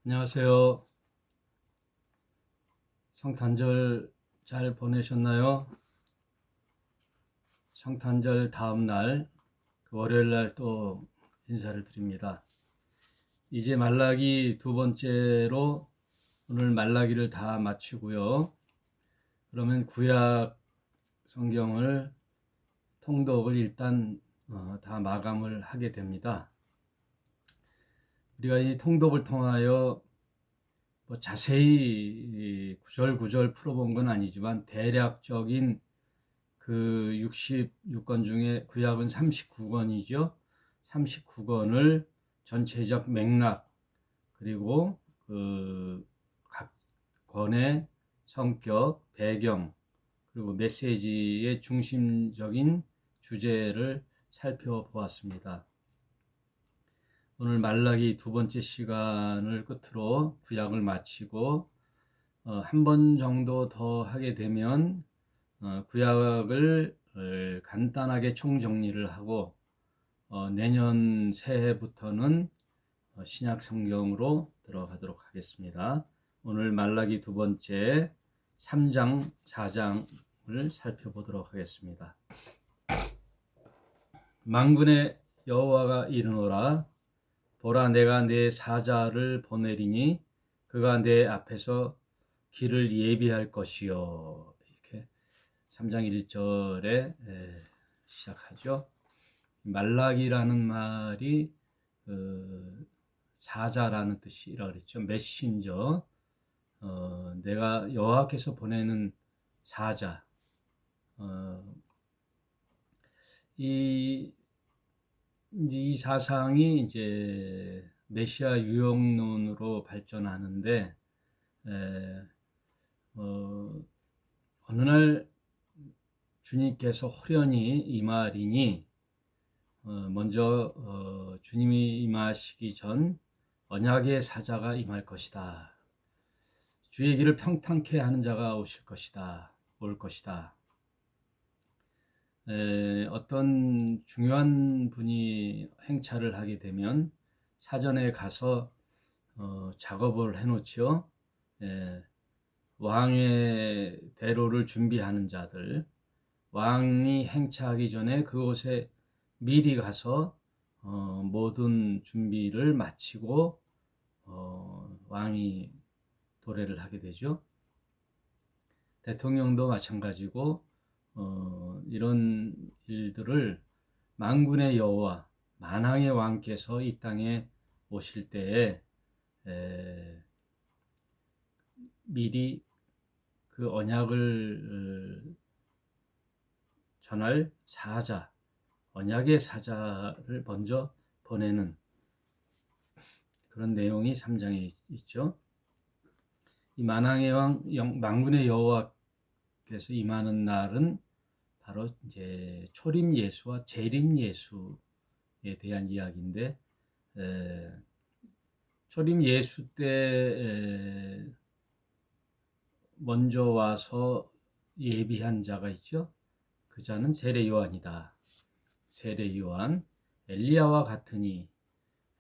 안녕하세요. 성탄절 잘 보내셨나요? 성탄절 다음 날, 월요일 날 또 인사를 드립니다. 이제 말라기 두 번째로 오늘 말라기를 다 마치고요. 그러면 구약 성경을 통독을 일단 다 마감을 하게 됩니다. 우리가 이 통독을 통하여 자세히 구절구절 풀어본 건 아니지만 대략적인 그 66권 중에 구약은 39권이죠. 39권을 전체적 맥락 그리고 그 각 권의 성격, 배경 그리고 메시지의 중심적인 주제를 살펴보았습니다. 오늘 말라기 두 번째 시간을 끝으로 구약을 마치고 한 번 정도 더 하게 되면 구약을 간단하게 총정리를 하고 내년 새해부터는 신약 성경으로 들어가도록 하겠습니다. 오늘 말라기 두 번째 3장, 4장을 살펴보도록 하겠습니다. 만군의 여호와가 이르노라 보라 내가 내 사자를 보내리니 그가 내 앞에서 길을 예비할 것이요. 3장 1절에 시작하죠. 말라기라는 말이 사자라는 뜻이라 그랬죠. 메신저, 내가 여호와께서 보내는 사자. 이 사상이 이제 메시아 유형론으로 발전하는데 어느 날 주님께서 호련히 임하리니 먼저 주님이 임하시기 전 언약의 사자가 임할 것이다. 주의 길을 평탄케 하는 자가 오실 것이다. 올 것이다. 어떤 중요한 분이 행차를 하게 되면 사전에 가서 작업을 해놓지요. 왕의 대로를 준비하는 자들, 왕이 행차하기 전에 그곳에 미리 가서 모든 준비를 마치고 왕이 도래를 하게 되죠. 대통령도 마찬가지고 이런 일들을 만군의 여호와, 만왕의 왕께서 이 땅에 오실 때에 미리 그 언약을 전할 사자, 언약의 사자를 먼저 보내는 그런 내용이 3장에 있죠. 이 만왕의 왕, 만군의 여호와께서 임하는 날은 바로 이제 초림 예수와 재림 예수에 대한 이야기인데, 초림 예수 때 먼저 와서 예비한 자가 있죠. 그 자는 세례 요한이다. 세례 요한, 엘리야와 같으니,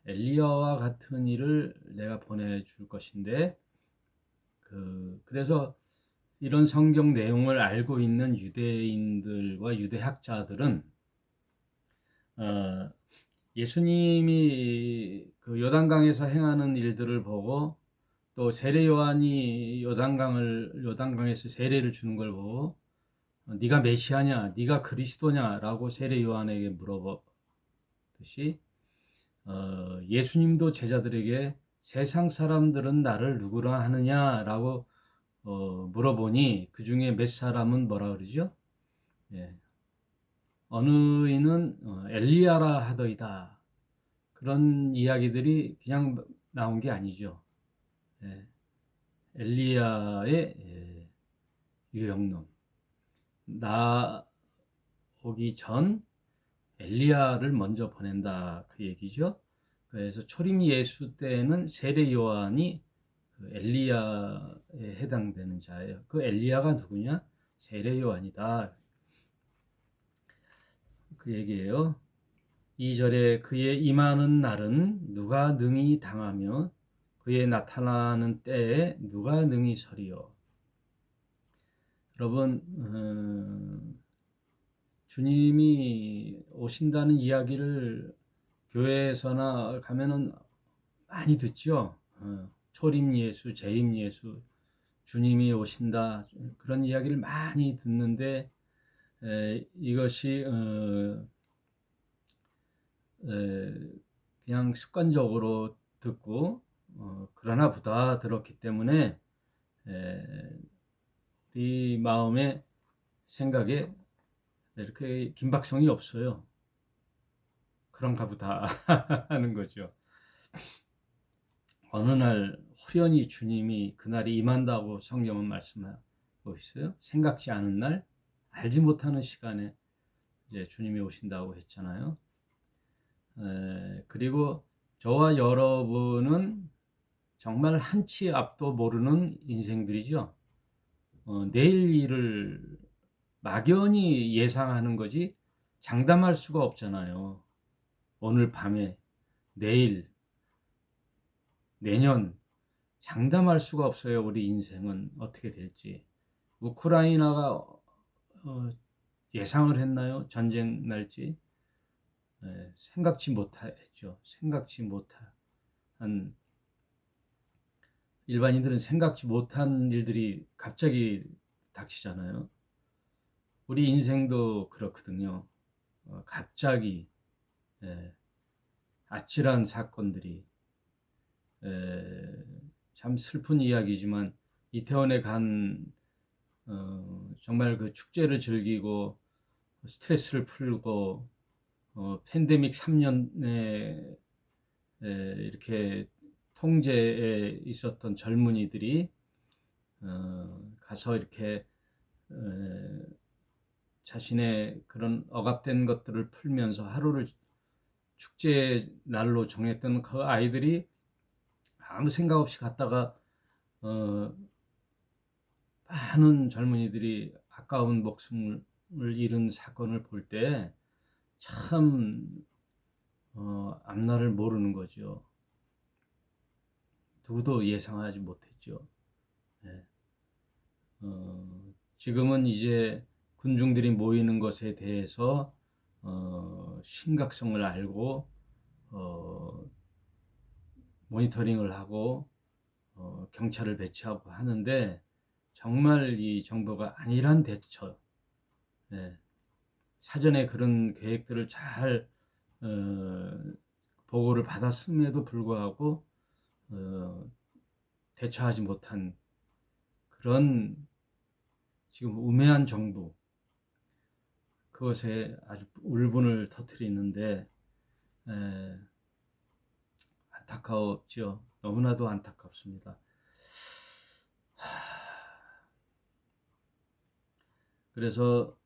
엘리야와 같은 이를 내가 보내줄 것인데, 그래서 이런 성경 내용을 알고 있는 유대인들과 유대학자들은 예수님이 그 요단강에서 행하는 일들을 보고 또 세례 요한이 요단강에서 세례를 주는 걸 보고 네가 메시아냐, 네가 그리스도냐라고 세례 요한에게 물어보듯이 예수님도 제자들에게 세상 사람들은 나를 누구라 하느냐라고 물어보니 그 중에 몇 사람은 뭐라 그러죠? 어느 이는 엘리야라 하더이다. 그런 이야기들이 그냥 나온 게 아니죠. 엘리야의 유형론. 나 오기 전 엘리야를 먼저 보낸다 그 얘기죠. 그래서 초림 예수 때는 세례 요한이 그 엘리야에 해당되는 자예요. 그 엘리야가 누구냐? 세례 요한이다. 그 얘기예요. 2절에 그의 임하는 날은 누가 능히 당하며 그의 나타나는 때에 누가 능히 서리요. 여러분, 주님이 오신다는 이야기를 교회에서나 가면은 많이 듣죠. 초림 예수, 재림 예수, 주님이 오신다, 그런 이야기를 많이 듣는데 이것이 그냥 습관적으로 듣고 그러나 보다 들었기 때문에 우리 마음의 생각에 이렇게 긴박성이 없어요. 그런가 보다 하는 거죠. 어느 날 호련히 주님이 그날이 임한다고 성경은 말씀하고 있어요. 생각지 않은 날, 알지 못하는 시간에 이제 주님이 오신다고 했잖아요. 그리고 저와 여러분은 정말 한치 앞도 모르는 인생들이죠. 내일 일을 막연히 예상하는 거지 장담할 수가 없잖아요. 오늘 밤에, 내일, 내년 장담할 수가 없어요. 우리 인생은 어떻게 될지. 우크라이나가 예상을 했나요? 전쟁 날지? 생각지 못했죠. 생각지 못한, 일반인들은 생각지 못한 일들이 갑자기 닥치잖아요. 우리 인생도 그렇거든요. 갑자기 아찔한 사건들이, 참 슬픈 이야기지만 이태원에 간 정말 그 축제를 즐기고 스트레스를 풀고 팬데믹 3년에 이렇게 통제에 있었던 젊은이들이 가서 이렇게 자신의 그런 억압된 것들을 풀면서 하루를 축제 날로 정했던 그 아이들이 아무 생각 없이 갔다가 많은 젊은이들이 아까운 목숨을 잃은 사건을 볼 때 참 앞날을 모르는 거죠. 누구도 예상하지 못했죠. 네. 지금은 이제 군중들이 모이는 것에 대해서 심각성을 알고 모니터링을 하고 경찰을 배치하고 하는데 정말 이 정부가 안일한 대처, 사전에 그런 계획들을 잘 보고를 받았음에도 불구하고 대처하지 못한 그런 지금 우매한 정부, 그것에 아주 울분을 터뜨리는데 안타까웠죠. 너무나도 안타깝습니다. 그래서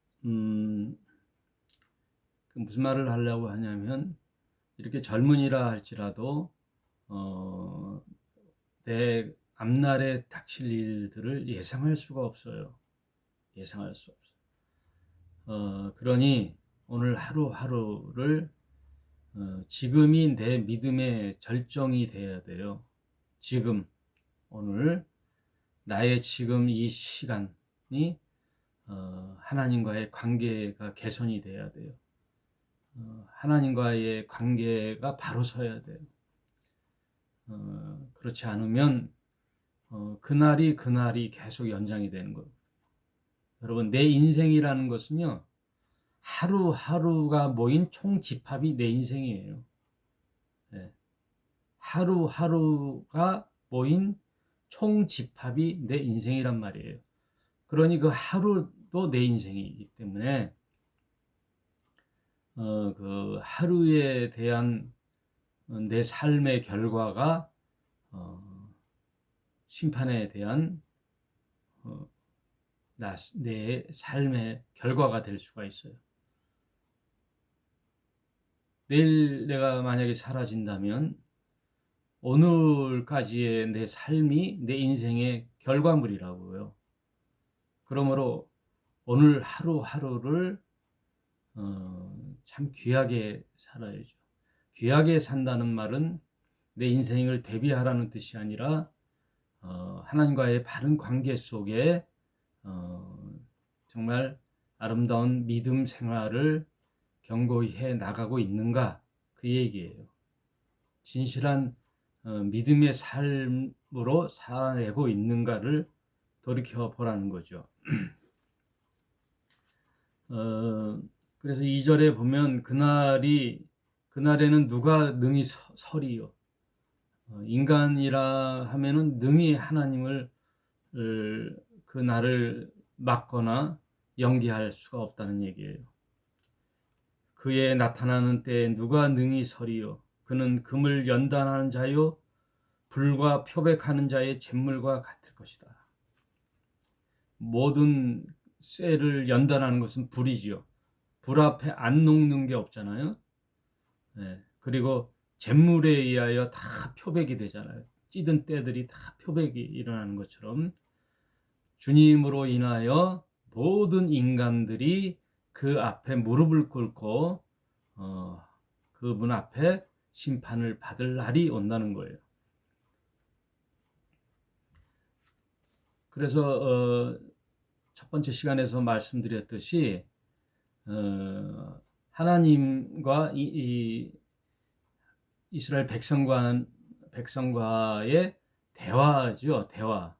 무슨 말을 하려고 하냐면 이렇게 젊은이라 할지라도 내 앞날에 닥칠 일들을 예상할 수가 없어요. 예상할 수 없어요. 그러니 오늘 하루하루를 지금이 내 믿음의 절정이 되어야 돼요. 지금, 오늘 나의 지금 이 시간이 하나님과의 관계가 개선이 돼야 돼요. 하나님과의 관계가 바로 서야 돼요. 그렇지 않으면 그날이 계속 연장이 되는 거예요. 여러분, 내 인생이라는 것은요, 하루하루가 모인 총집합이 내 인생이에요. 하루하루가 모인 총집합이 내 인생이란 말이에요. 그러니 그 하루도 내 인생이기 때문에 그 하루에 대한 내 삶의 결과가 심판에 대한 내 삶의 결과가 될 수가 있어요. 내일 내가 만약에 사라진다면 오늘까지의 내 삶이 내 인생의 결과물이라고요. 그러므로 오늘 하루하루를 참 귀하게 살아야죠. 귀하게 산다는 말은 내 인생을 대비하라는 뜻이 아니라 하나님과의 바른 관계 속에 정말 아름다운 믿음 생활을 견고히 해 나가고 있는가, 그 얘기예요. 진실한 믿음의 삶으로 살아내고 있는가를 돌이켜 보라는 거죠. 그래서 2절에 보면 그날에는 누가 능히 서리요. 인간이라 하면은 능히 하나님을 그 날을 막거나 연기할 수가 없다는 얘기예요. 그의 나타나는 때에 누가 능히 서리요. 그는 금을 연단하는 자요 불과 표백하는 자의 잿물과 같을 것이다. 모든 쇠를 연단하는 것은 불이지요. 불 앞에 안 녹는 게 없잖아요. 네. 그리고 잿물에 의하여 다 표백이 되잖아요. 찌든 때들이 다 표백이 일어나는 것처럼 주님으로 인하여 모든 인간들이 그 앞에 무릎을 꿇고 그분 앞에 심판을 받을 날이 온다는 거예요. 그래서 첫 번째 시간에서 말씀드렸듯이 하나님과 이스라엘 백성과의 대화죠. 대화.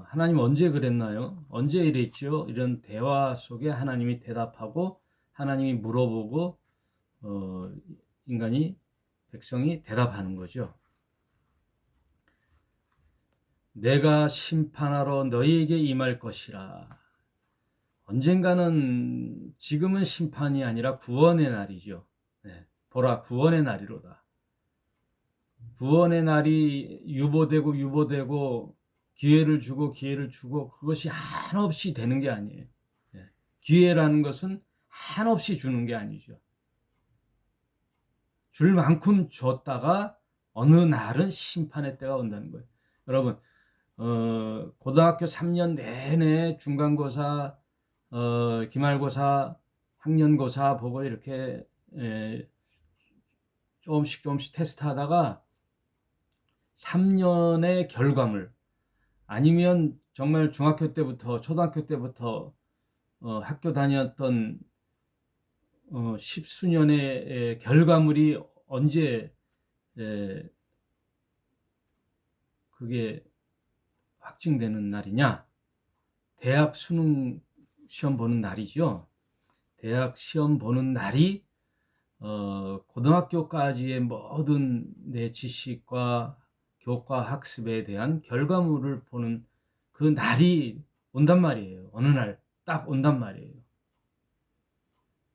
하나님 언제 그랬나요? 언제 이랬죠? 이런 대화 속에 하나님이 대답하고 하나님이 물어보고 백성이 대답하는 거죠. 내가 심판하러 너희에게 임할 것이라. 언젠가는, 지금은 심판이 아니라 구원의 날이죠. 네. 보라, 구원의 날이로다. 구원의 날이 유보되고 기회를 주고 그것이 한없이 되는 게 아니에요. 네. 기회라는 것은 한없이 주는 게 아니죠. 줄 만큼 줬다가 어느 날은 심판의 때가 온다는 거예요. 여러분, 고등학교 3년 내내 중간고사, 기말고사, 학년고사 보고 이렇게 조금씩 테스트 하다가 3년의 결과물, 아니면 정말 중학교 때부터 초등학교 때부터 학교 다녔던 십수년의 결과물이 언제 그게 확증되는 날이냐? 대학 수능 시험 보는 날이죠. 대학 시험 보는 날이 고등학교까지의 모든 내 지식과 교과 학습에 대한 결과물을 보는 그 날이 온단 말이에요. 어느 날 딱 온단 말이에요.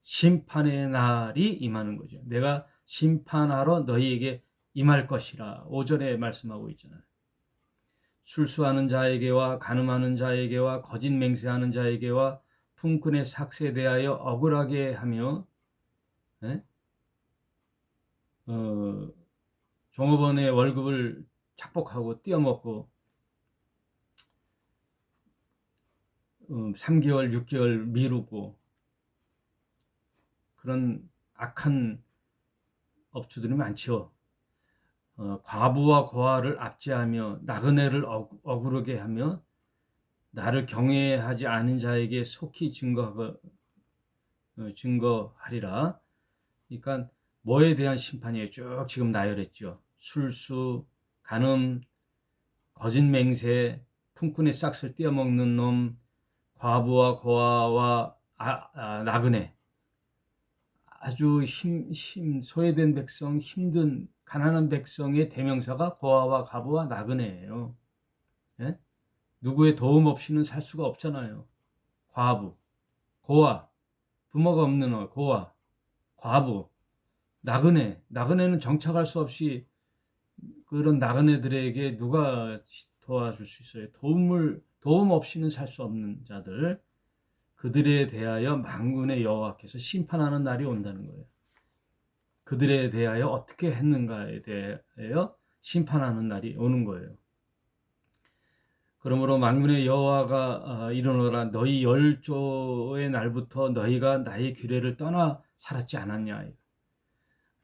심판의 날이 임하는 거죠. 내가 심판하러 너희에게 임할 것이라 5절에 말씀하고 있잖아요. 술수하는 자에게와 간음하는 자에게와 거짓 맹세하는 자에게와 품꾼의 삭세에 대하여 억울하게 하며 종업원의 월급을 착복하고 띄어먹고 3개월, 6개월 미루고 그런 악한 업주들이 많죠. 과부와 고아를 압제하며 나그네를 억울하게 하며 나를 경외하지 않은 자에게 속히 증거하리라. 그러니까 뭐에 대한 심판이에요? 쭉 지금 나열했죠. 술수, 간음, 거짓 맹세, 품꾼의 싹을 떼어먹는 놈, 과부와 고아와 나그네, 아주 소외된 백성, 힘든 가난한 백성의 대명사가 고아와 과부와 나그네예요. 예? 누구의 도움 없이는 살 수가 없잖아요. 과부, 고아, 부모가 없는 고아, 과부, 나그네는 정착할 수 없이 그런 나그네들에게 누가 도와줄 수 있어요? 도움 없이는 살 수 없는 자들, 그들에 대하여 만군의 여호와께서 심판하는 날이 온다는 거예요. 그들에 대하여 어떻게 했는가에 대하여 심판하는 날이 오는 거예요. 그러므로 만군의 여호와가 이르노라, 너희 열조의 날부터 너희가 나의 규례를 떠나 살았지 않았냐.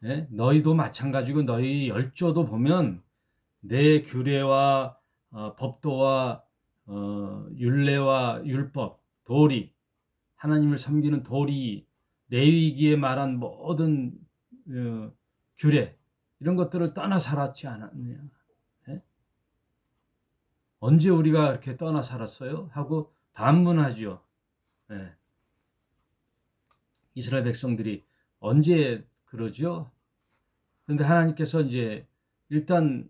예? 너희도 마찬가지고 너희 열조도 보면 내 규례와 법도와 율례와 율법, 도리, 하나님을 섬기는 도리, 레위기에 말한 모든 규례 이런 것들을 떠나 살았지 않았느냐. 예? 언제 우리가 이렇게 떠나 살았어요? 하고 반문하죠. 예. 이스라엘 백성들이 언제 그러죠? 그런데 하나님께서 이제 일단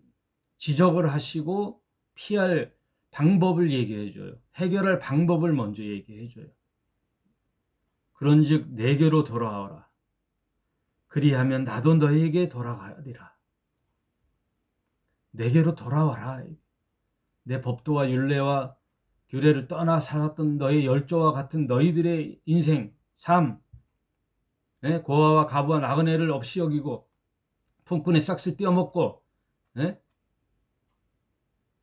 지적을 하시고 피할 방법을 얘기해 줘요. 해결할 방법을 먼저 얘기해 줘요. 그런즉 내게로 돌아오라. 그리하면 나도 너희에게 돌아가리라. 내게로 돌아와라. 내 법도와 율례와 규례를 떠나 살았던 너희 열조와 같은 너희들의 인생, 삶, 고아와 가부와 나그네를 없이 여기고 품꾼의 싹을 떼어먹고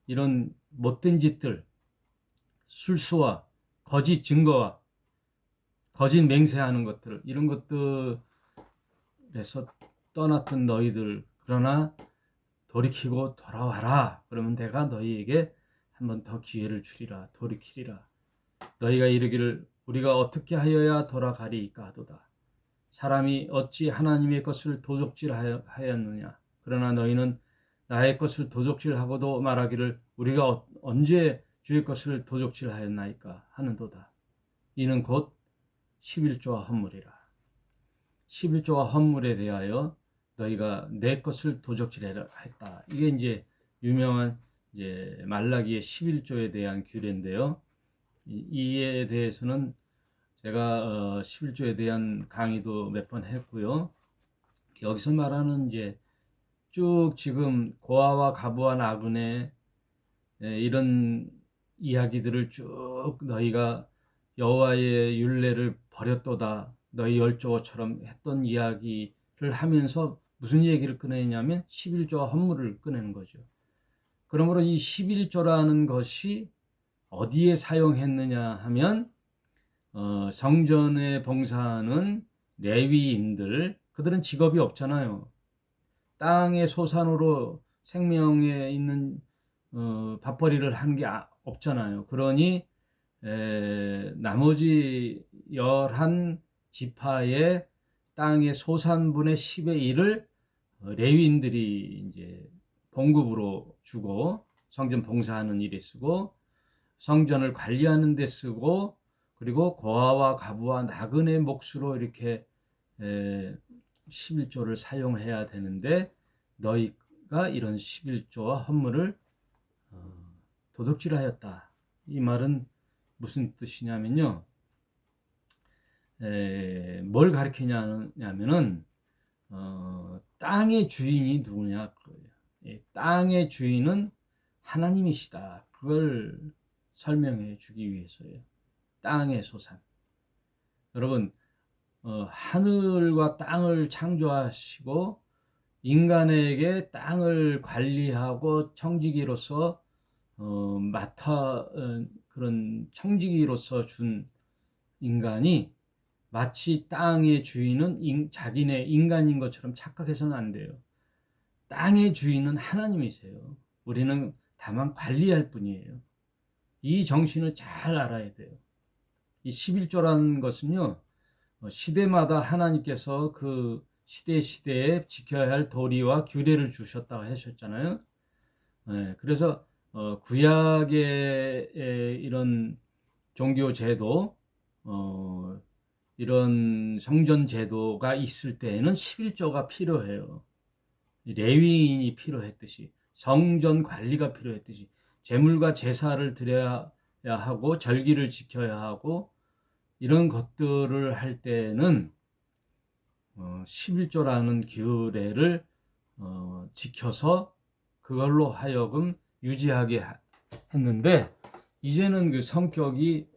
이런 못된 짓들, 술수와 거짓 증거와 거짓 맹세하는 것들, 이런 것들에서 떠났던 너희들, 그러나 돌이키고 돌아와라. 그러면 내가 너희에게 한 번 더 기회를 주리라. 돌이키리라. 너희가 이르기를 우리가 어떻게 하여야 돌아가리이까 하도다. 사람이 어찌 하나님의 것을 도적질하였느냐. 그러나 너희는 나의 것을 도적질하고도 말하기를 우리가 언제 주의 것을 도적질하였나이까 하는도다. 이는 곧 11조와 헌물이라. 11조와 헌물에 대하여 너희가 내 것을 도적질했다. 이게 이제 유명한 이제 말라기의 11조에 대한 규례인데요. 이에 대해서는 제가 11조에 대한 강의도 몇 번 했고요. 여기서 말하는 이제 쭉 지금 고아와 가부와 나그네 이런 이야기들을 쭉 너희가 여호와의 율례를 버렸도다. 너희 열조처럼 했던 이야기를 하면서 무슨 얘기를 꺼내냐면 11조와 헌물을 꺼내는 거죠. 그러므로 이 11조라는 것이 어디에 사용했느냐 하면 성전에 봉사하는 레위인들, 그들은 직업이 없잖아요. 땅의 소산으로 생명에 있는 밥벌이를 한 게 없잖아요. 그러니 나머지 11지파의 땅의 소산분의 10의 1을 레위인들이 이제 봉급으로 주고 성전 봉사하는 일에 쓰고 성전을 관리하는 데 쓰고 그리고 고아와 가부와 나그네 몫으로 이렇게 11조를 사용해야 되는데 너희가 이런 11조와 헌물을 도둑질하였다. 이 말은 무슨 뜻이냐면요. 뭘 가리키냐면은 땅의 주인이 누구냐 그거예요. 땅의 주인은 하나님이시다. 그걸 설명해 주기 위해서예요. 땅의 소산. 여러분, 하늘과 땅을 창조하시고 인간에게 땅을 관리하고 청지기로서 그런 청지기로서 준 인간이 마치 땅의 주인은 자기네 인간인 것처럼 착각해서는 안 돼요. 땅의 주인은 하나님이세요. 우리는 다만 관리할 뿐이에요. 이 정신을 잘 알아야 돼요. 이 11조라는 것은요, 시대마다 하나님께서 그 시대에 지켜야 할 도리와 규례를 주셨다고 하셨잖아요. 그래서 구약의 이런 종교 제도, 이런 성전 제도가 있을 때에는 11조가 필요해요. 레위인이 필요했듯이, 성전 관리가 필요했듯이, 제물과 제사를 드려야 하고 절기를 지켜야 하고 이런 것들을 할 때는 11조라는 규례를 지켜서 그걸로 하여금 유지하게 했는데 이제는 그 성격이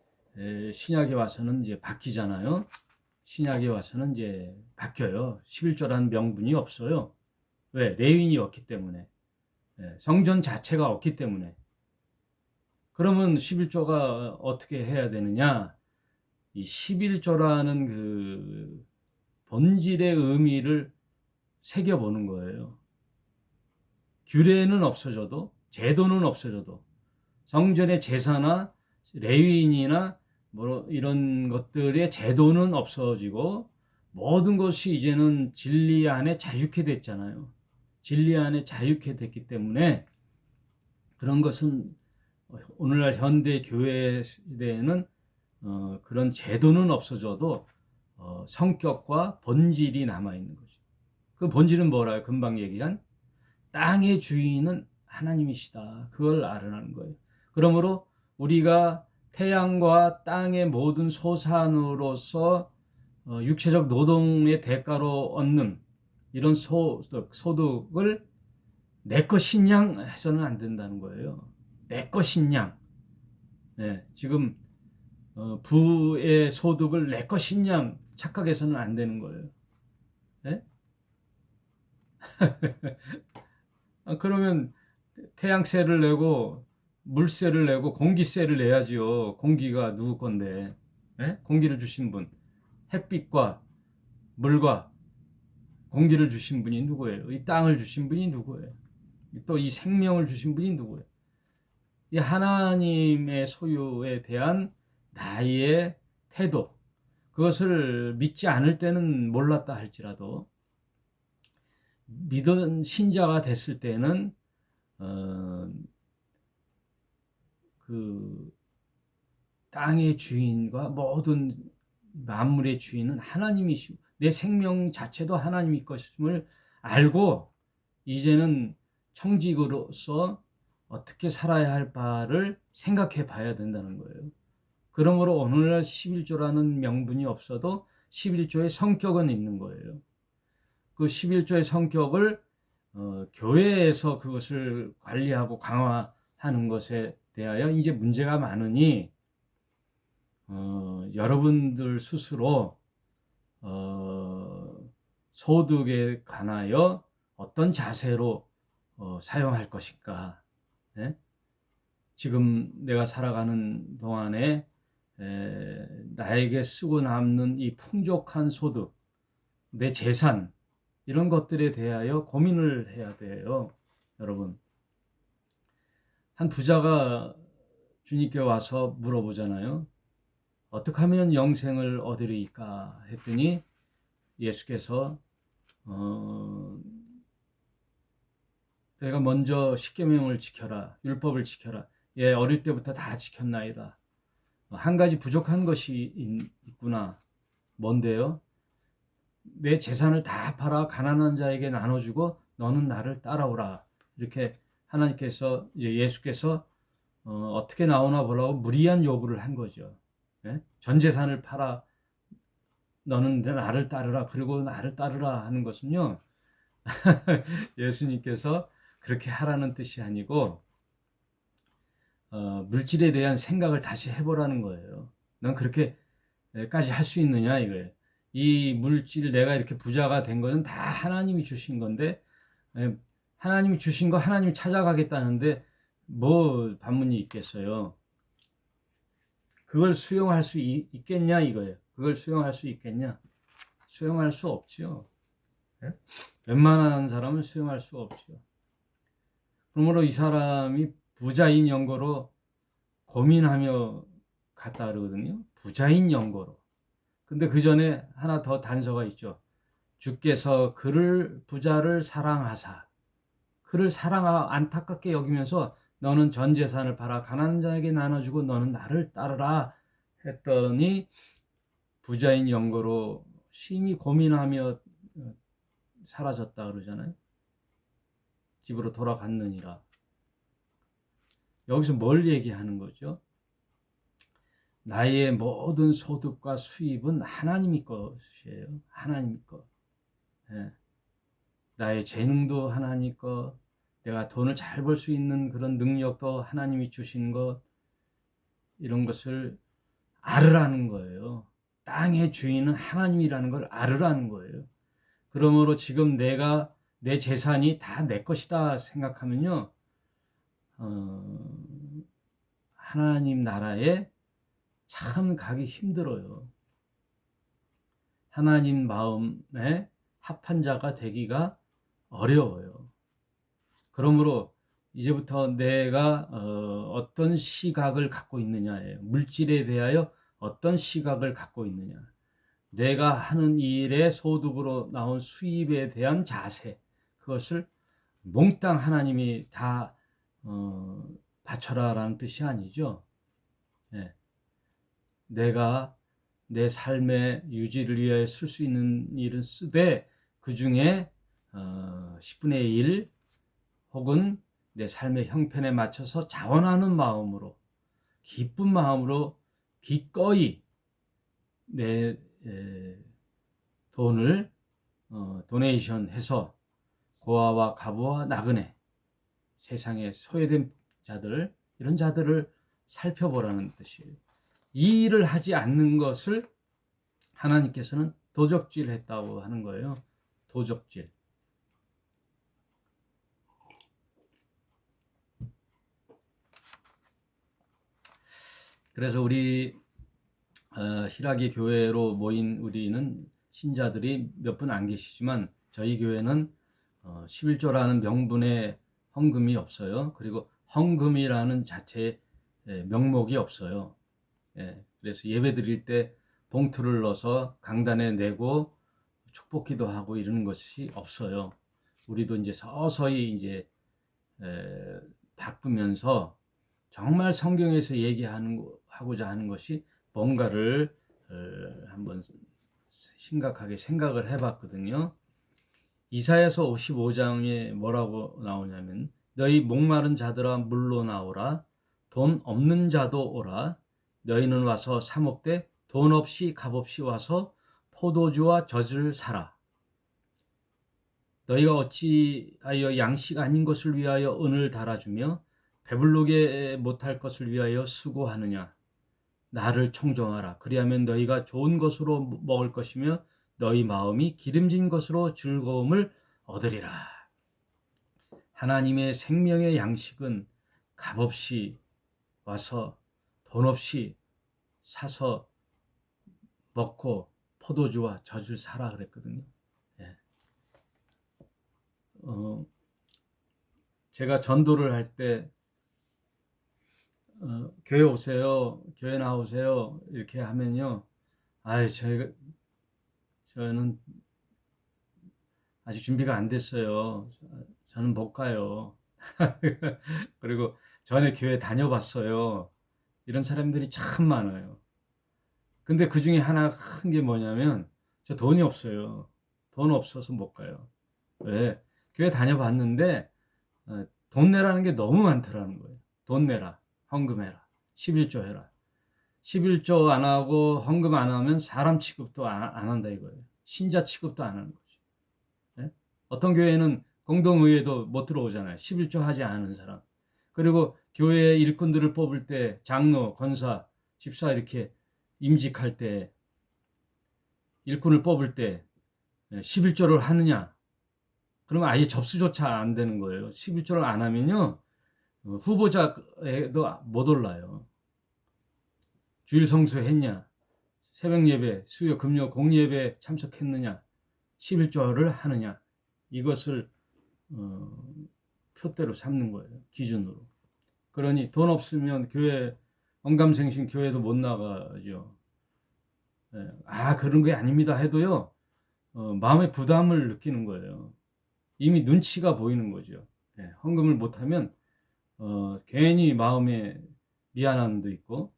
신약에 와서는 이제 바뀌잖아요. 신약에 와서는 이제 바뀌어요. 11조라는 명분이 없어요. 왜? 레위인이 없기 때문에. 성전 자체가 없기 때문에. 그러면 11조가 어떻게 해야 되느냐? 이 11조라는 그 본질의 의미를 새겨보는 거예요. 규례는 없어져도, 제도는 없어져도, 성전의 제사나 레위인이나 뭐 이런 것들의 제도는 없어지고 모든 것이 이제는 진리 안에 자유케 됐잖아요. 진리 안에 자유케 됐기 때문에 그런 것은 오늘날 현대 교회 시대에는 그런 제도는 없어져도 성격과 본질이 남아 있는 거죠. 그 본질은 뭐라요? 금방 얘기한 땅의 주인은 하나님이시다. 그걸 알아내는 거예요. 그러므로 우리가 태양과 땅의 모든 소산으로서 육체적 노동의 대가로 얻는 이런 소득을 내 것인 양 해서는 안 된다는 거예요. 내 것인 양. 네, 지금 부의 소득을 내 것인 양 착각해서는 안 되는 거예요. 네? 그러면 태양세를 내고 물세를 내고 공기세를 내야지요. 공기가 누구 건데? 네? 공기를 주신 분, 햇빛과 물과 공기를 주신 분이 누구예요? 이 땅을 주신 분이 누구예요? 또 이 생명을 주신 분이 누구예요? 이 하나님의 소유에 대한 나의 태도, 그것을 믿지 않을 때는 몰랐다 할지라도 믿은 신자가 됐을 때는 그 땅의 주인과 모든 만물의 주인은 하나님이시고 내 생명 자체도 하나님의 것임을 알고 이제는 청직으로서 어떻게 살아야 할 바를 생각해 봐야 된다는 거예요. 그러므로 오늘날 11조라는 명분이 없어도 11조의 성격은 있는 거예요. 그 11조의 성격을 교회에서 그것을 관리하고 강화하는 것에 대하여 이제 문제가 많으니 여러분들 스스로 소득에 관하여 어떤 자세로 사용할 것인가. 네? 지금 내가 살아가는 동안에 나에게 쓰고 남는 이 풍족한 소득, 내 재산, 이런 것들에 대하여 고민을 해야 돼요. 여러분, 한 부자가 주님께 와서 물어보잖아요. 어떻게 하면 영생을 얻으리까 했더니 예수께서 내가 먼저 십계명을 지켜라, 율법을 지켜라. 예, 어릴 때부터 다 지켰나이다. 한 가지 부족한 것이 있구나. 뭔데요? 내 재산을 다 팔아 가난한 자에게 나눠주고 너는 나를 따라오라. 이렇게 하나님께서 이제 예수께서 어떻게 나오나 보려고 무리한 요구를 한 거죠. 예? 전 재산을 팔아 너는 나를 따르라. 그리고 나를 따르라 하는 것은요. 예수님께서 그렇게 하라는 뜻이 아니고 물질에 대한 생각을 다시 해보라는 거예요. 넌 그렇게까지 할 수 있느냐 이거예요. 이 물질 내가 이렇게 부자가 된 것은 다 하나님이 주신 건데 하나님이 주신 거 하나님이 찾아가겠다는데 뭐 반문이 있겠어요. 그걸 수용할 수 있겠냐 이거예요. 그걸 수용할 수 있겠냐? 수용할 수 없죠. 네? 웬만한 사람은 수용할 수 없죠. 그러므로 이 사람이 부자인 연고로 고민하며 갔다 그러거든요. 부자인 연고로. 근데 그 전에 하나 더 단서가 있죠. 주께서 부자를 사랑하사 그를 안타깝게 여기면서 너는 전 재산을 팔아 가난한 자에게 나눠주고 너는 나를 따르라 했더니 부자인 연고로 심히 고민하며 사라졌다 그러잖아요. 집으로 돌아갔느니라. 여기서 뭘 얘기하는 거죠? 나의 모든 소득과 수입은 하나님의 것이에요. 하나님의 것. 예. 나의 재능도 하나님 것, 내가 돈을 잘 벌 수 있는 그런 능력도 하나님이 주신 것, 이런 것을 알으라는 거예요. 땅의 주인은 하나님이라는 걸 알으라는 거예요. 그러므로 지금 내 재산이 다 내 것이다 생각하면요, 하나님 나라에 참 가기 힘들어요. 하나님 마음에 합한 자가 되기가 어려워요. 그러므로 이제부터 내가 어떤 시각을 갖고 있느냐예요. 물질에 대하여 어떤 시각을 갖고 있느냐. 내가 하는 일의 소득으로 나온 수입에 대한 자세, 그것을 몽땅 하나님이 다 바쳐라라는 뜻이 아니죠. 네. 내가 내 삶의 유지를 위하여 쓸 수 있는 일은 쓰되 그 중에 10분의 1 혹은 내 삶의 형편에 맞춰서 자원하는 마음으로, 기쁜 마음으로 기꺼이 내 돈을 도네이션 해서 고아와 가부와 나그네, 세상에 소외된 자들, 이런 자들을 살펴보라는 뜻이에요. 이 일을 하지 않는 것을 하나님께서는 도적질했다고 하는 거예요. 도적질. 그래서 우리 희락의 교회로 모인 우리는 신자들이 몇 분 안 계시지만 저희 교회는 11조라는 명분의 헌금이 없어요. 그리고 헌금이라는 자체의 명목이 없어요. 그래서 예배 드릴 때 봉투를 넣어서 강단에 내고 축복기도 하고 이러는 것이 없어요. 우리도 이제 서서히 이제 바꾸면서 정말 성경에서 하고자 하는 것이 뭔가를 한번 심각하게 생각을 해봤거든요. 이사야서 55장에 뭐라고 나오냐면 너희 목마른 자들아 물로 나오라 돈 없는 자도 오라 너희는 와서 사 먹되 돈 없이 값없이 와서 포도주와 젖을 사라. 너희가 어찌하여 양식 아닌 것을 위하여 은을 달아주며 배부르게 못할 것을 위하여 수고하느냐. 나를 청종하라. 그리하면 너희가 좋은 것으로 먹을 것이며 너희 마음이 기름진 것으로 즐거움을 얻으리라. 하나님의 생명의 양식은 값없이 와서 돈 없이 사서 먹고 포도주와 젖을 사라 그랬거든요. 제가 전도를 할 때 교회 오세요, 교회 나오세요 이렇게 하면요, 저는 아직 준비가 안 됐어요. 저는 못 가요. 그리고 전에 교회 다녀봤어요. 이런 사람들이 참 많아요. 근데 그 중에 하나 큰 게 뭐냐면 저 돈이 없어요. 돈 없어서 못 가요. 왜? 교회 다녀봤는데 돈 내라는 게 너무 많더라는 거예요. 돈 내라, 헌금해라, 11조 해라. 11조 안 하고 헌금 안 하면 사람 취급도 안 한다 이거예요. 신자 취급도 안 하는 거죠. 네? 어떤 교회는 공동의회도 못 들어오잖아요. 11조 하지 않은 사람. 그리고 교회 일꾼들을 뽑을 때 장로, 권사, 집사 이렇게 임직할 때 일꾼을 뽑을 때 11조를 하느냐? 그러면 아예 접수조차 안 되는 거예요. 11조를 안 하면요, 후보자에도 못 올라요. 주일 성수했냐? 새벽 예배, 수요, 금요, 공예배 참석했느냐? 11조를 하느냐? 이것을 표대로 삼는 거예요. 기준으로. 그러니 돈 없으면 교회, 언감생심 교회도 못 나가죠. 그런 게 아닙니다 해도요, 마음의 부담을 느끼는 거예요. 이미 눈치가 보이는 거죠. 헌금을 못하면 괜히 마음에 미안함도 있고,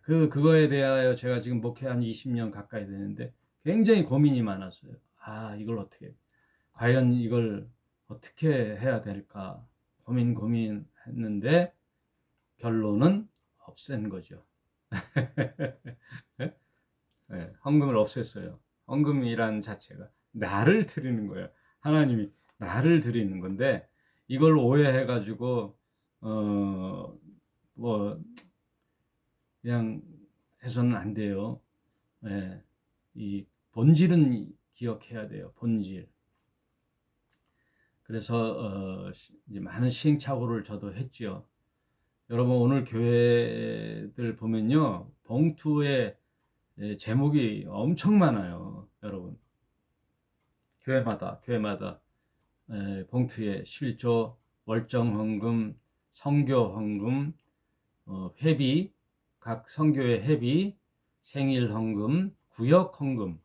그거에 대하여 제가 지금 목회 한 20년 가까이 되는데 굉장히 고민이 많았어요. 과연 이걸 어떻게 해야 될까 고민했는데 결론은 없앤 거죠. 헌금을 없앴어요. 헌금이란 자체가 나를 드리는 거예요. 하나님이 나를 드리는 건데 이걸 오해해가지고 그냥 해서는 안 돼요. 이 본질은 기억해야 돼요. 본질. 그래서 이제 많은 시행착오를 저도 했죠. 여러분 오늘 교회들 보면요, 봉투에 제목이 엄청 많아요. 여러분 교회마다 봉투에 11조, 월정 헌금, 선교 헌금, 회비, 각 선교의 회비, 생일 헌금, 구역 헌금,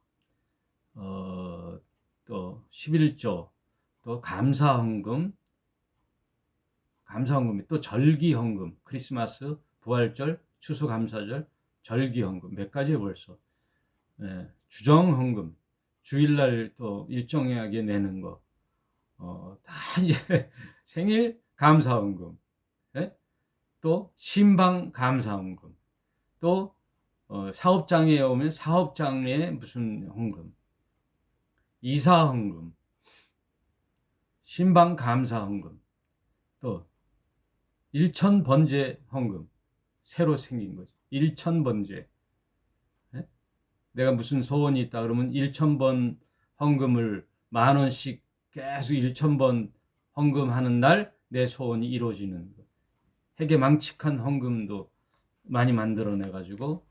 또 11조, 또 감사 헌금이 또 절기 헌금, 크리스마스, 부활절, 추수감사절, 절기 헌금 몇 가지에 벌써. 주정 헌금, 주일날 또 일정하게 내는 거, 다 이제 생일 감사 헌금, 또 신방 감사 헌금, 또 사업장에 오면 사업장에 무슨 헌금, 이사 헌금, 신방 감사 헌금, 또 일천 번제 헌금, 새로 생긴 거죠. 일천 번제. 내가 무슨 소원이 있다 그러면 1,000번 헌금을 10,000원씩 계속 1,000번 헌금하는 날 내 소원이 이루어지는 거. 해괴망측한 헌금도 많이 만들어내 가지고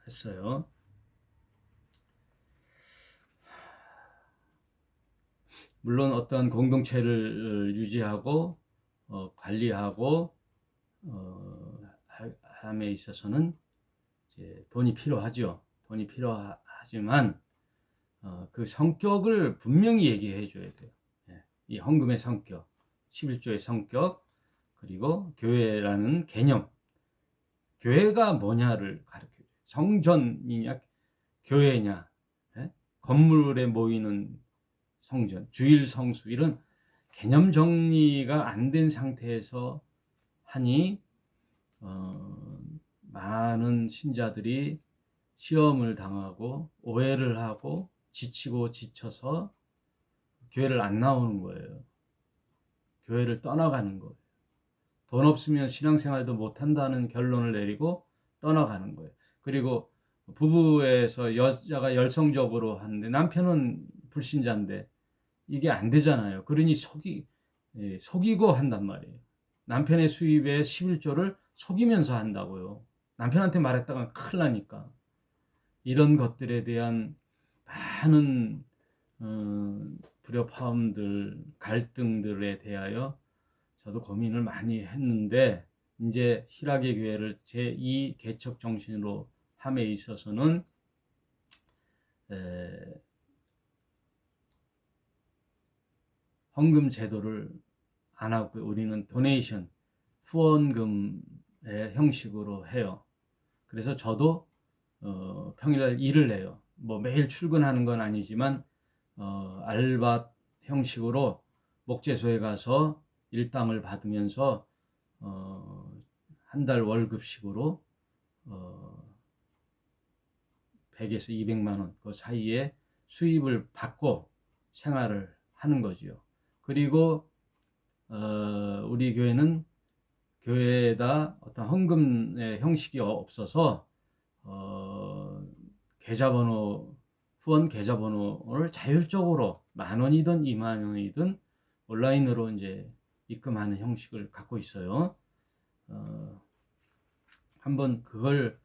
했어요. 물론 어떤 공동체를 유지하고 관리하고 함에 있어서는 이제 돈이 필요하죠. 돈이 필요하지만 그 성격을 분명히 얘기해 줘야 돼요. 이 헌금의 성격, 11조의 성격, 그리고 교회라는 개념, 교회가 뭐냐를 가르쳐줘요. 성전이냐 교회냐, 건물에 모이는 성전, 주일 성수, 이런 개념 정리가 안 된 상태에서 하니 많은 신자들이 시험을 당하고 오해를 하고 지치고 지쳐서 교회를 안 나오는 거예요. 교회를 떠나가는 거예요. 돈 없으면 신앙생활도 못한다는 결론을 내리고 떠나가는 거예요. 그리고 부부에서 여자가 열성적으로 하는데 남편은 불신자인데 이게 안 되잖아요. 그러니 속이고 한단 말이에요. 남편의 수입에 11조를 속이면서 한다고요. 남편한테 말했다가 큰일 나니까. 이런 것들에 대한 많은 불협화음들, 갈등들에 대하여 저도 고민을 많이 했는데, 이제 희락의 교회를 제2 개척 정신으로 함에 있어서는 헌금 제도를 안 하고 우리는 도네이션, 후원금의 형식으로 해요. 그래서 저도 평일날 일을 해요. 뭐 매일 출근하는 건 아니지만 알바 형식으로 목재소에 가서 일당을 받으면서 한 달 월급식으로 100에서 200만 원 그 사이에 수입을 받고 생활을 하는 거지요. 그리고 우리 교회는 교회에다 어떤 헌금의 형식이 없어서 계좌번호, 후원 계좌번호를 자율적으로 10,000원이든 20,000원이든 온라인으로 이제 입금하는 형식을 갖고 있어요. 한번 그걸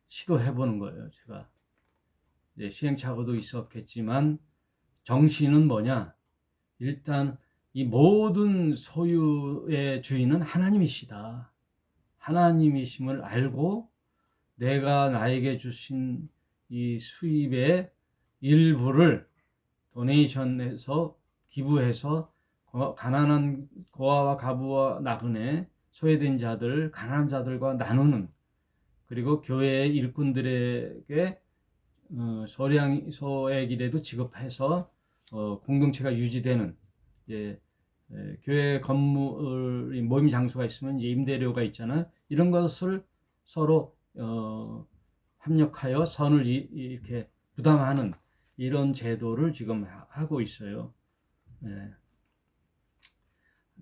시도해보는 거예요. 제가 이제 시행착오도 있었겠지만 정신은 뭐냐? 일단 이 모든 소유의 주인은 하나님이시다. 하나님이심을 알고 내가 나에게 주신 이 수입의 일부를 도네이션해서 기부해서 가난한 고아와 가부와 나그네 소외된 자들, 가난한 자들과 나누는, 그리고 교회의 일꾼들에게 소액이라도 지급해서 공동체가 유지되는, 교회 건물 모임 장소가 있으면 이제 임대료가 있잖아요. 이런 것을 서로 협력하여 선을 이렇게 부담하는 이런 제도를 지금 하고 있어요.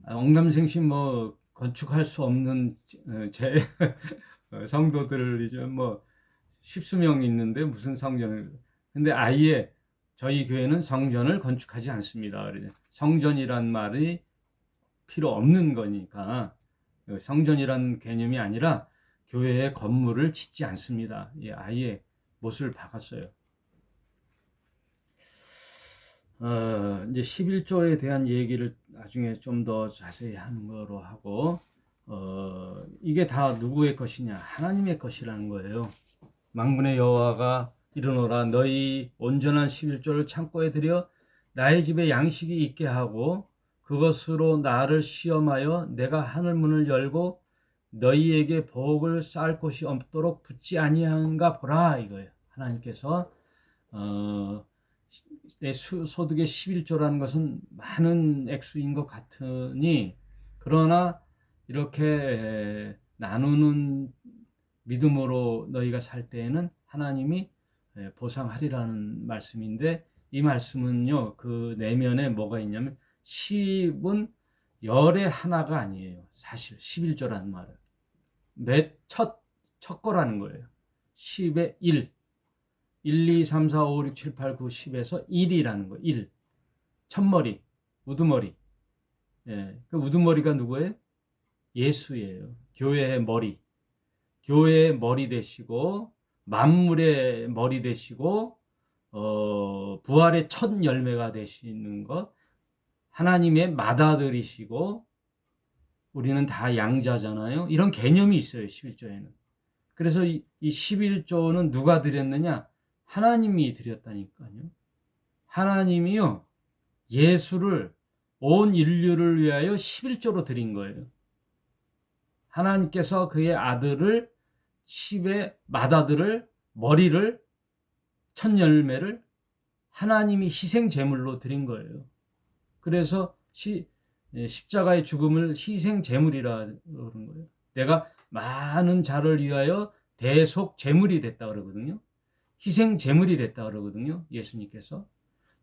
엉감생심 뭐 건축할 수 없는 제 성도들 이제 뭐 십수명 있는데 무슨 성전을, 근데 아예 저희 교회는 성전을 건축하지 않습니다. 성전이란 말이 필요 없는 거니까 성전이란 개념이 아니라 교회의 건물을 짓지 않습니다. 아예 못을 박았어요. 이제 11조에 대한 얘기를 나중에 좀 더 자세히 하는 거로 하고, 이게 다 누구의 것이냐? 하나님의 것이라는 거예요. 만군의 여호와가 이르노라, 너희 온전한 11조를 창고에 들여 나의 집에 양식이 있게 하고 그것으로 나를 시험하여 내가 하늘 문을 열고 너희에게 복을 쌓을 곳이 없도록 붙지 아니한가 보라, 이거예요. 하나님께서 내 소득의 11조라는 것은 많은 액수인 것 같으니, 그러나 이렇게 나누는 믿음으로 너희가 살 때에는 하나님이 보상하리라는 말씀인데, 이 말씀은요, 그 내면에 뭐가 있냐면 10은 열의 하나가 아니에요. 사실 11조라는 말은 첫 거라는 거예요. 10의 1, 1, 2, 3, 4, 5, 6, 7, 8, 9, 10에서 1이라는 거예요. 1. 첫머리, 우두머리. 예, 그 우두머리가 누구예요? 예수예요. 교회의 머리. 교회의 머리 되시고, 만물의 머리 되시고, 부활의 첫 열매가 되시는 것, 하나님의 맏아들이시고, 우리는 다 양자잖아요. 이런 개념이 있어요, 11조에는. 그래서 이 11조는 누가 드렸느냐? 하나님이 드렸다니까요. 하나님이요, 예수를 온 인류를 위하여 11조로 드린 거예요. 하나님께서 그의 아들을, 10의 맏아들을, 머리를, 첫 열매를 하나님이 희생 제물로 드린 거예요. 그래서 십자가의 죽음을 희생 제물이라 그러는 거예요. 내가 많은 자를 위하여 대속 제물이 됐다 그러거든요. 희생 제물이 됐다 그러거든요. 예수님께서.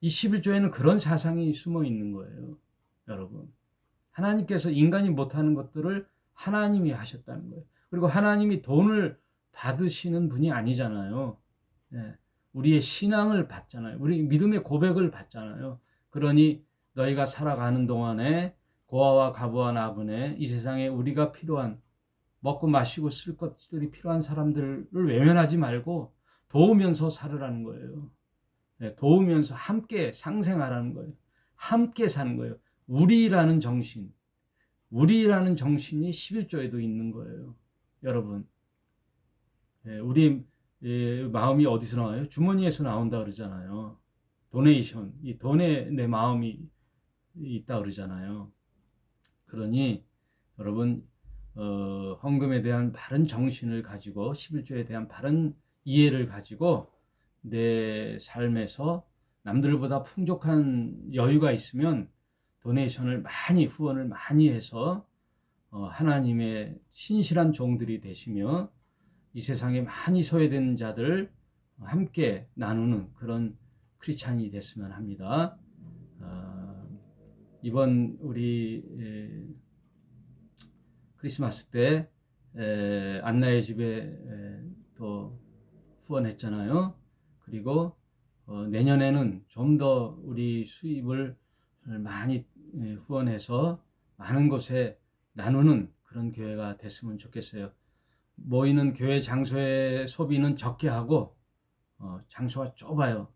이 11조에는 그런 사상이 숨어 있는 거예요. 여러분. 하나님께서 인간이 못하는 것들을 하나님이 하셨다는 거예요. 그리고 하나님이 돈을 받으시는 분이 아니잖아요. 네. 우리의 신앙을 받잖아요. 우리 믿음의 고백을 받잖아요. 그러니 너희가 살아가는 동안에 고아와 과부와 나그네, 이 세상에 우리가 필요한, 먹고 마시고 쓸 것들이 필요한 사람들을 외면하지 말고 도우면서 살으라는 거예요. 네, 도우면서 함께 상생하라는 거예요. 함께 사는 거예요. 우리라는 정신이 11조에도 있는 거예요. 여러분, 우리 마음이 어디서 나와요? 주머니에서 나온다 그러잖아요. 도네이션, 이 돈에 내 마음이 있다 그러잖아요. 그러니 여러분, 헌금에 대한 바른 정신을 가지고 11조에 대한 바른 이해를 가지고 내 삶에서 남들보다 풍족한 여유가 있으면 도네이션을 많이, 후원을 많이 해서 하나님의 신실한 종들이 되시며 이 세상에 많이 소외된 자들 함께 나누는 그런 크리스찬이 됐으면 합니다. 이번 우리 크리스마스 때 안나의 집에 또 후원했잖아요. 그리고 내년에는 좀 더 우리 수입을 많이 후원해서 많은 곳에 나누는 그런 교회가 됐으면 좋겠어요. 모이는 교회 장소의 소비는 적게 하고, 장소가 좁아요.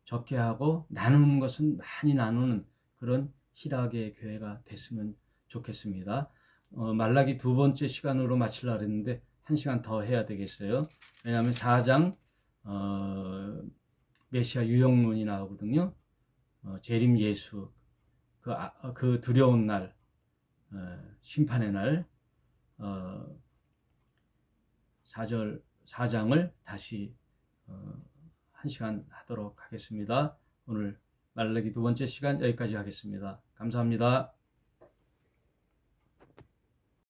적게 하고 나누는 것은 많이 나누는 그런 희락의 교회가 됐으면 좋겠습니다. 말라기 두 번째 시간으로 마치려고 했는데 1시간 더 해야 되겠어요. 왜냐하면 4장 메시아 유형론이 나오거든요. 재림 예수, 그 두려운 날, 심판의 날, 4장을 다시 1시간 하도록 하겠습니다. 오늘 말라기 두 번째 시간 여기까지 하겠습니다. 감사합니다.